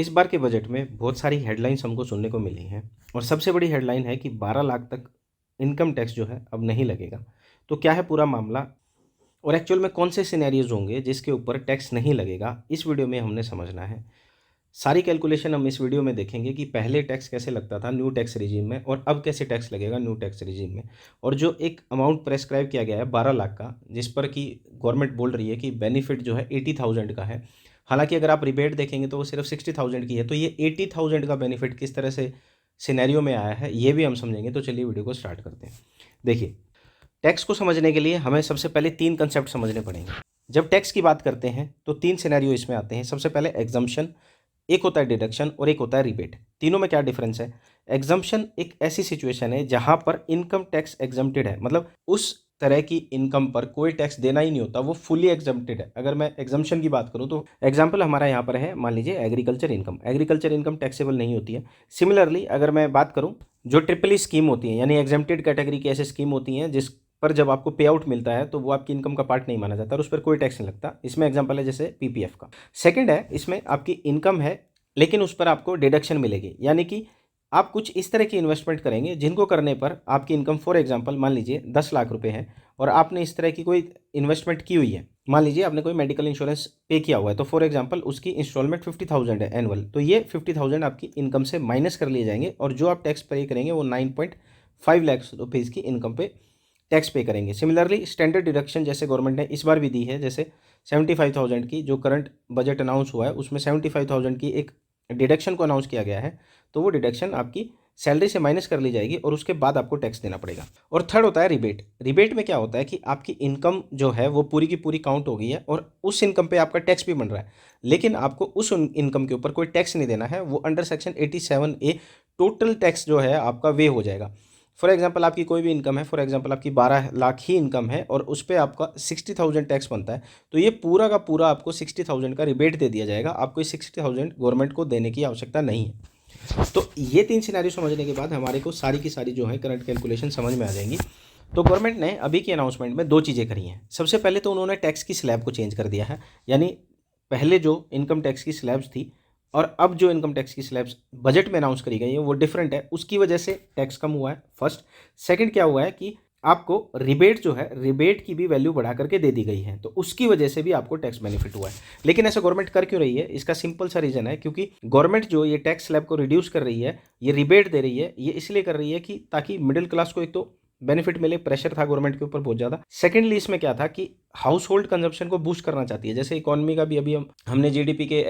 इस बार के बजट में बहुत सारी हेडलाइंस हमको सुनने को मिली हैं और सबसे बड़ी हेडलाइन है कि 12 लाख तक इनकम टैक्स जो है अब नहीं लगेगा। तो क्या है पूरा मामला और एक्चुअल में कौन से सिनेरियोज होंगे जिसके ऊपर टैक्स नहीं लगेगा, इस वीडियो में हमने समझना है। सारी कैलकुलेशन हम इस वीडियो में देखेंगे कि पहले टैक्स कैसे लगता था न्यू टैक्स रिजीम में और अब कैसे टैक्स लगेगा न्यू टैक्स रिजीम में। और जो एक अमाउंट प्रेस्क्राइब किया गया है 12 लाख का, जिस पर कि गवर्नमेंट बोल रही है कि बेनिफिट जो है 80,000 का है। हालांकि अगर आप रिबेट देखेंगे तो वो सिर्फ 60,000 की है। तो ये 80,000 का बेनिफिट किस तरह से सिनेरियो में आया है ये भी हम समझेंगे। तो चलिए वीडियो को स्टार्ट करते हैं। देखिए, टैक्स को समझने के लिए हमें सबसे पहले 3 कंसेप्ट समझने पड़ेंगे। जब टैक्स की बात करते हैं तो 3 सिनेरियो इसमें आते हैं। सबसे पहले एग्जम्पशन, एक होता है डिडक्शन और एक होता है रिबेट। तीनों में क्या डिफरेंस है? एग्जम्पशन एक ऐसी सिचुएशन है जहां पर इनकम टैक्स एग्जम्प्टेड है, मतलब उस तरह की इनकम पर कोई टैक्स देना ही नहीं होता, वो फुली एग्जम्प्टेड है। अगर मैं एग्जम्पशन की बात करूं तो एग्जांपल हमारा यहाँ पर है, मान लीजिए agriculture income. Agriculture income taxable नहीं होती है। सिमिलरली अगर मैं बात करूं जो ट्रिपल ई स्कीम होती है, यानी एग्जम्प्टेड कैटेगरी की ऐसी स्कीम होती हैं जिस पर जब आपको पे आउट मिलता है तो वो आपकी इनकम का पार्ट नहीं माना जाता और उस पर कोई टैक्स नहीं लगता। इसमें एग्जांपल है जैसे पीपीएफ का। सेकंड है, इसमें आपकी इनकम है लेकिन उस पर आपको डिडक्शन मिलेगी, यानी कि आप कुछ इस तरह की इन्वेस्टमेंट करेंगे जिनको करने पर आपकी इनकम, फॉर एग्जांपल मान लीजिए 10 लाख रुपए है और आपने इस तरह की कोई इन्वेस्टमेंट की हुई है। मान लीजिए आपने कोई मेडिकल इंश्योरेंस पे किया हुआ है, तो फॉर एग्जांपल उसकी इंस्टॉलमेंट 50,000 है एनुअल। तो ये 50,000 आपकी इनकम से माइनस कर लिए जाएंगे और जो आप टैक्स पे करेंगे वो 9.5 लाख रुपीज़ की इनकम पे टैक्स पे करेंगे। सिमिलरली स्टैंडर्ड डिडक्शन जैसे गवर्नमेंट ने इस बार भी दी है, जैसे 75,000 की जो करंट बजट अनाउंस हुआ है उसमें 75,000 की एक डिडक्शन को अनाउंस किया गया है। तो वो डिडक्शन आपकी सैलरी से माइनस कर ली जाएगी और उसके बाद आपको टैक्स देना पड़ेगा। और थर्ड होता है रिबेट। रिबेट में क्या होता है कि आपकी इनकम जो है वो पूरी की पूरी काउंट हो गई है और उस इनकम पे आपका टैक्स भी बन रहा है, लेकिन आपको उस इनकम के ऊपर कोई टैक्स नहीं देना है। वो under section 87A total tax जो है आपका वे हो जाएगा। फॉर एग्जांपल आपकी कोई भी इनकम है, फॉर एग्जांपल आपकी 12 लाख ही इनकम है और उस पर आपका 60,000 टैक्स बनता है, तो ये पूरा का पूरा आपको 60,000 का रिबेट दे दिया जाएगा। आपको ये 60,000 गवर्नमेंट को देने की आवश्यकता नहीं है। तो ये 3 सिनेरियो समझने के बाद हमारे को सारी की सारी जो है करंट कैलकुलेशन समझ में आ जाएंगी। तो गवर्नमेंट ने अभी की अनाउंसमेंट में 2 चीज़ें करी हैं। सबसे पहले तो उन्होंने टैक्स की स्लैब को चेंज कर दिया है, यानी पहले जो इनकम टैक्स की स्लैब्स थी और अब जो इनकम टैक्स की स्लैब्स बजट में अनाउंस करी गई है वो डिफरेंट है। उसकी वजह से टैक्स कम हुआ है फर्स्ट। सेकंड क्या हुआ है कि आपको रिबेट जो है, रिबेट की भी वैल्यू बढ़ा करके दे दी गई है, तो उसकी वजह से भी आपको टैक्स बेनिफिट हुआ है। लेकिन ऐसा गवर्नमेंट कर क्यों रही है? इसका सिंपल सा रीजन है, क्योंकि गवर्नमेंट जो ये टैक्स स्लैब को रिड्यूस कर रही है, ये रिबेट दे रही है, ये इसलिए कर रही है कि ताकि मिडिल क्लास को एक तो बेनिफिट मिले। प्रेशर था गवर्नमेंट के ऊपर बहुत ज़्यादा। सेकेंडली इसमें क्या था कि हाउस होल्ड कंजप्शन को बूस्ट करना चाहती है। जैसे इकोनॉमी का भी अभी हमने जीडीपी के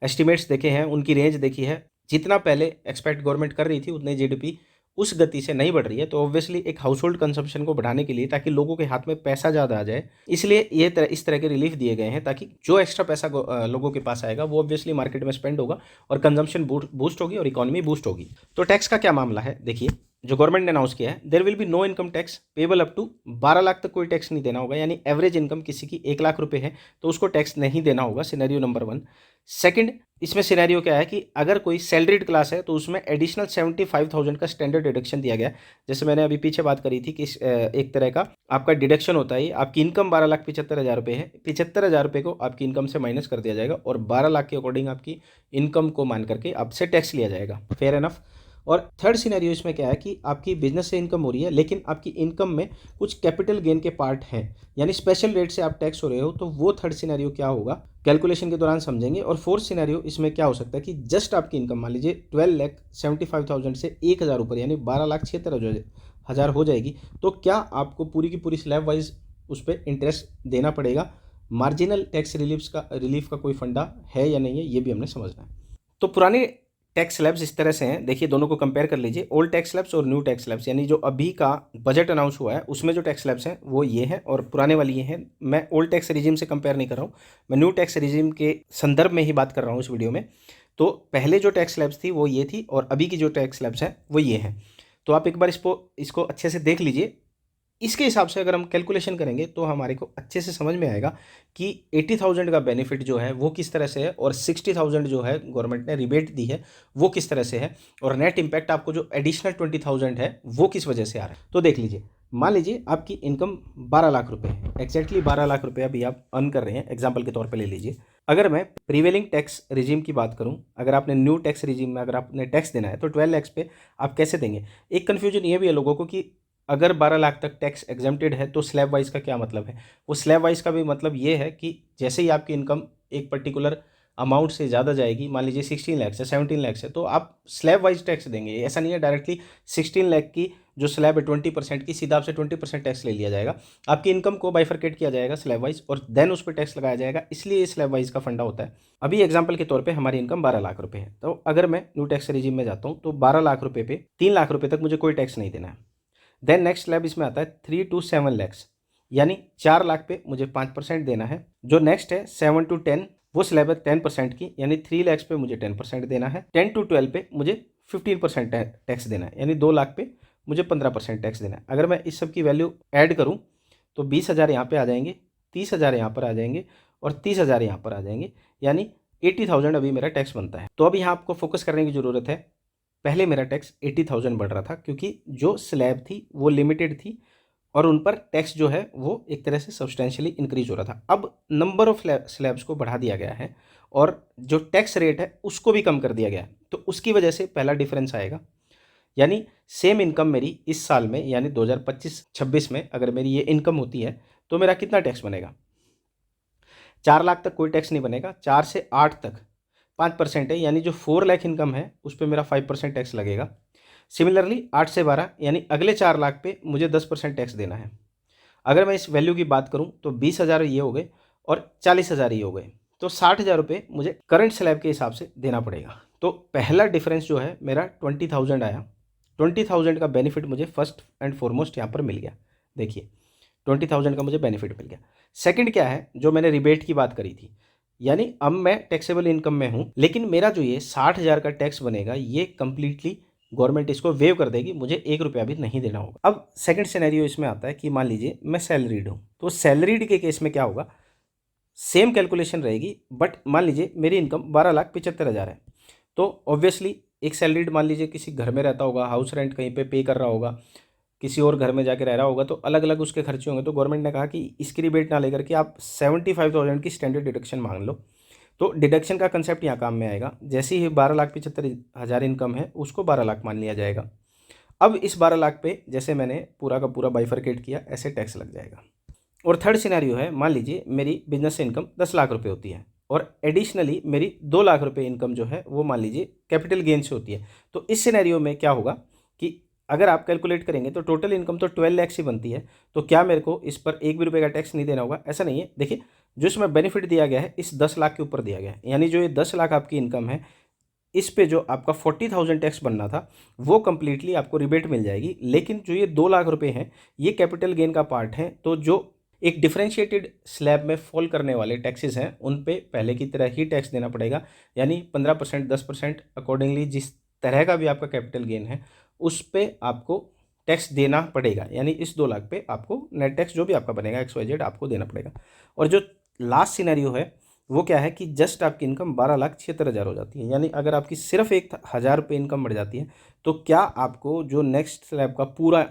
एस्टिमेट्स देखे हैं, उनकी रेंज देखी है। जितना पहले एक्सपेक्ट गवर्नमेंट कर रही थी उतनी जीडीपी उस गति से नहीं बढ़ रही है। तो ऑब्वियसली एक हाउस होल्ड कंजप्शन को बढ़ाने के लिए, ताकि लोगों के हाथ में पैसा ज़्यादा आ जाए, इसलिए ये इस तरह के रिलीफ दिए गए हैं, ताकि जो एक्स्ट्रा पैसा लोगों के पास आएगा वो ऑब्वियसली मार्केट में स्पेंड होगा और कंजम्पशन बूस्ट होगी और इकोनॉमी बूस्ट होगी। तो टैक्स का क्या मामला है? देखिए, जो गवर्नमेंट ने अनाउंस किया है, there will be no income tax payable up to 12 lakh तक कोई टैक्स नहीं देना होगा। यानी एवरेज इनकम किसी की 1 लाख रुपए है तो उसको टैक्स नहीं देना होगा। Scenario number 1। सेकंड, इसमें सिनेरियो क्या है कि अगर कोई सैलरीड क्लास है तो उसमें एडिशनल 75,000 का स्टैंडर्ड डिडक्शन दिया गया। जैसे मैंने अभी पीछे बात करी थी कि एक तरह का आपका डिडक्शन होता है। आपकी इनकम 12,75,000 रुपये है, 75,000 रुपये को आपकी इनकम से माइनस कर दिया जाएगा और 12 लाख के अकॉर्डिंग आपकी इनकम को मान करके आपसे टैक्स लिया जाएगा। Fair enough. और थर्ड सिनेरियो इसमें क्या है कि आपकी बिजनेस से इनकम हो रही है लेकिन आपकी इनकम में कुछ कैपिटल गेन के पार्ट हैं, यानी स्पेशल रेट से आप टैक्स हो रहे हो, तो वो थर्ड सिनेरियो क्या होगा कैलकुलेशन के दौरान समझेंगे। और फोर्थ सिनेरियो इसमें क्या हो सकता है कि जस्ट आपकी इनकम मान लीजिए 12,75,000 से 1,000 ऊपर, यानी 12,76,000 हो जाएगी, तो क्या आपको पूरी की पूरी स्लैब वाइज उस पर इंटरेस्ट देना पड़ेगा? मार्जिनल टैक्स रिलीफ का कोई फंडा है या नहीं है, ये भी हमने समझना है। तो पुराने टैक्स स्लैब्स इस तरह से हैं। देखिए, दोनों को कंपेयर कर लीजिए, ओल्ड टैक्स स्लैब्स और न्यू टैक्स स्लैब्स। यानी जो अभी का बजट अनाउंस हुआ है उसमें जो टैक्स स्लैब्स हैं वो ये हैं और पुराने वाली ये हैं। मैं ओल्ड टैक्स रिजीम से कंपेयर नहीं कर रहा हूँ, मैं न्यू टैक्स रिजीम के संदर्भ में ही बात कर रहा हूँ इस वीडियो में। तो पहले जो टैक्स स्लैब्स थी वो ये थी और अभी की जो टैक्स स्लैब्स हैं वो ये हैं। तो आप एक बार इसको अच्छे से देख लीजिए। इसके हिसाब से अगर हम कैलकुलेशन करेंगे तो हमारे को अच्छे से समझ में आएगा कि 80,000 का बेनिफिट जो है वो किस तरह से है और 60,000 जो है गवर्नमेंट ने रिबेट दी है वो किस तरह से है, और नेट इम्पैक्ट आपको जो एडिशनल 20,000 है वो किस वजह से आ रहा है। तो देख लीजिए, मान लीजिए आपकी इनकम 12 लाख रुपए है, एक्जैक्टली 12 लाख रुपए अभी आप अर्न कर रहे हैं, एग्जाम्पल के तौर पर ले लीजिए। अगर मैं प्रीवेलिंग टैक्स रिजीम की बात करूं, अगर आपने न्यू टैक्स रिजीम में अगर आपने टैक्स देना है तो 12 लाख पे आप कैसे देंगे। एक कन्फ्यूजन ये भी है लोगों को कि अगर 12 लाख तक टैक्स एग्जेम्प्टेड है तो स्लैब वाइज का क्या मतलब है। वो स्लैब वाइज का भी मतलब ये है कि जैसे ही आपकी इनकम एक पर्टिकुलर अमाउंट से ज़्यादा जाएगी, मान लीजिए 16 लाख से 17 लाख से, तो आप स्लैब वाइज टैक्स देंगे। ऐसा नहीं है डायरेक्टली 16 लाख की जो स्लैब है 20% की, सीधा आपसे 20% टैक्स ले लिया जाएगा। आपकी इनकम को बाइफरकेट किया जाएगा स्लैब वाइज और देन उस पर टैक्स लगाया जाएगा, इसलिए ये स्लैब वाइज का फंडा होता है। अभी एग्जाम्पल के तौर पे हमारी इनकम 12 लाख रुपए है, तो अगर मैं न्यू टैक्स रिजीम में जाता हूँ तो 12 लाख रुपए पे 3 लाख रुपए तक मुझे कोई टैक्स नहीं देना है। देन नेक्स्ट स्लैब इसमें आता है 3 to 7 लैक्स, यानी 4 लाख पे मुझे 5% देना है। जो नेक्स्ट है 7 to 10, वो स्लैब है 10% की, यानी 3 लैक्स पे मुझे 10% देना है। 10 to 12 पे मुझे 15% टैक्स देना है, यानी 2 लाख पे मुझे 15% टैक्स देना है। अगर मैं इस सब की वैल्यू ऐड करूँ तो 20,000 यहाँ पे आ जाएंगे, 30,000 यहाँ पर आ जाएंगे और 30,000 यहाँ पर आ जाएंगे, यानी 80,000 अभी मेरा टैक्स बनता है। तो अभी यहाँ आपको फोकस करने की ज़रूरत है। पहले मेरा टैक्स 80,000 बढ़ रहा था क्योंकि जो स्लैब थी वो लिमिटेड थी और उन पर टैक्स जो है वो एक तरह से सब्सटेंशियली इंक्रीज हो रहा था। अब नंबर ऑफ स्लैब्स को बढ़ा दिया गया है और जो टैक्स रेट है उसको भी कम कर दिया गया है, तो उसकी वजह से पहला डिफरेंस आएगा। यानी सेम इनकम मेरी इस साल में यानी 2025-26 में अगर मेरी ये इनकम होती है तो मेरा कितना टैक्स बनेगा। 4 लाख तक कोई टैक्स नहीं बनेगा, 4 से 8 तक 5% है, यानी जो 4 लाख इनकम है उस पर मेरा 5% टैक्स लगेगा। सिमिलरली 8 से 12 यानी अगले 4 लाख पे मुझे 10% टैक्स देना है। अगर मैं इस वैल्यू की बात करूं तो 20,000 ये हो गए और 40,000 ये हो गए, तो 60,000 रुपये मुझे करंट स्लैब के हिसाब से देना पड़ेगा। तो पहला डिफरेंस जो है मेरा 20,000 आया। 20,000 का बेनिफिट मुझे फर्स्ट एंड फॉरमोस्ट यहाँ पर मिल गया। देखिए 20,000 का मुझे बेनिफिट मिल गया। सेकंड क्या है, जो मैंने रिबेट की बात करी थी, यानी अब मैं टैक्सेबल इनकम में हूँ, लेकिन मेरा जो ये 60,000 का टैक्स बनेगा ये कंप्लीटली गवर्नमेंट इसको वेव कर देगी, मुझे 1 रुपया भी नहीं देना होगा। अब सेकंड सिनेरियो इसमें आता है कि मान लीजिए मैं सैलरीड हूँ, तो सैलरीड के केस में क्या होगा, सेम कैलकुलेशन रहेगी, बट मान लीजिए मेरी इनकम 12,75,000 है, तो ऑब्वियसली एक सैलरीड मान लीजिए किसी घर में रहता होगा, हाउस रेंट कहीं पे कर रहा होगा, किसी और घर में जाके रह रहा होगा, तो अलग अलग उसके खर्चे होंगे। तो गवर्नमेंट ने कहा कि इसकी रिबेट ना लेकर के आप 75,000 की स्टैंडर्ड डिडक्शन मांग लो। तो डिडक्शन का कंसेप्ट यहाँ काम में आएगा। जैसे ही 12,75,000 इनकम है उसको 12 लाख मान लिया जाएगा। अब इस 12 लाख पे जैसे मैंने पूरा का पूरा बाइफरकेट किया, ऐसे टैक्स लग जाएगा। और थर्ड सिनेरियो है, मान लीजिए मेरी बिजनेस से इनकम 10 लाख रुपए होती है और एडिशनली मेरी 2 लाख रुपए इनकम जो है वो मान लीजिए कैपिटल गेन से होती है। तो इस सिनेरियो में क्या होगा कि अगर आप कैलकुलेट करेंगे तो टोटल इनकम तो 12 लाख ही बनती है, तो क्या मेरे को इस पर 1 भी रुपये का टैक्स नहीं देना होगा? ऐसा नहीं है। देखिए जो इसमें बेनिफिट दिया गया है इस 10 लाख के ऊपर दिया गया है, यानी जो ये 10 लाख आपकी इनकम है इस पे जो आपका 40,000 टैक्स बनना था वो कंप्लीटली आपको रिबेट मिल जाएगी। लेकिन जो ये 2 लाख रुपए हैं ये कैपिटल गेन का पार्ट है, तो जो एक डिफरेंशिएटेड स्लैब में फॉल करने वाले टैक्सेस हैं उन पे पहले की तरह ही टैक्स देना पड़ेगा, यानी 15%, 10% अकॉर्डिंगली जिस तरह का भी आपका कैपिटल गेन है उस पे आपको टैक्स देना पड़ेगा। यानी इस 2 लाख पे आपको नेट टैक्स जो भी आपका बनेगा XYZ आपको देना पड़ेगा। और जो लास्ट सिनेरियो है वो क्या है कि जस्ट आपकी इनकम 12,76,000 हो जाती है, यानी अगर आपकी सिर्फ 1,000 रुपये इनकम बढ़ जाती है तो क्या आपको जो नेक्स्ट स्लैब का पूरा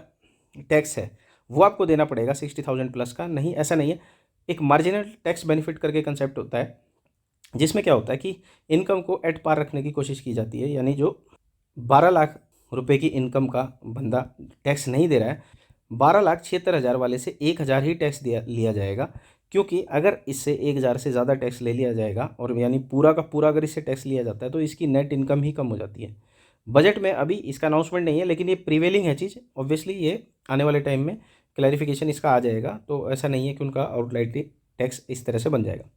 टैक्स है वो आपको देना पड़ेगा 60,000 प्लस का? नहीं, ऐसा नहीं है। एक मार्जिनल टैक्स बेनिफिट करके कंसेप्ट होता है जिसमें क्या होता है कि इनकम को एट पार रखने की कोशिश की जाती है, यानी जो 12 लाख रुपए की इनकम का बंदा टैक्स नहीं दे रहा है, 12,76,000 वाले से 1,000 ही टैक्स लिया जाएगा, क्योंकि अगर इससे 1,000 से ज़्यादा टैक्स ले लिया जाएगा और यानी पूरा का पूरा अगर इससे टैक्स लिया जाता है तो इसकी नेट इनकम ही कम हो जाती है। बजट में अभी इसका अनाउंसमेंट नहीं है, लेकिन ये प्रीवेलिंग है चीज़, ऑब्वियसली ये आने वाले टाइम में क्लैरिफिकेशन इसका आ जाएगा। तो ऐसा नहीं है कि उनका आउटलाइटली टैक्स इस तरह से बन जाएगा।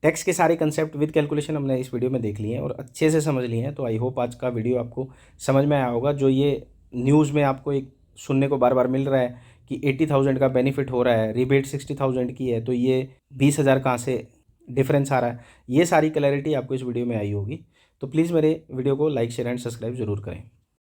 टैक्स के सारे कंसेप्ट विद कैलकुलेशन हमने इस वीडियो में देख लिए हैं और अच्छे से समझ लिए हैं। तो आई होप आज का वीडियो आपको समझ में आया होगा। जो ये न्यूज़ में आपको एक सुनने को बार बार मिल रहा है कि 80,000 का बेनिफिट हो रहा है, रिबेट 60,000 की है, तो ये 20,000 कहाँ से डिफरेंस आ रहा है, ये सारी क्लैरिटी आपको इस वीडियो में आई होगी। तो प्लीज़ मेरे वीडियो को लाइक, शेयर एंड सब्सक्राइब ज़रूर करें।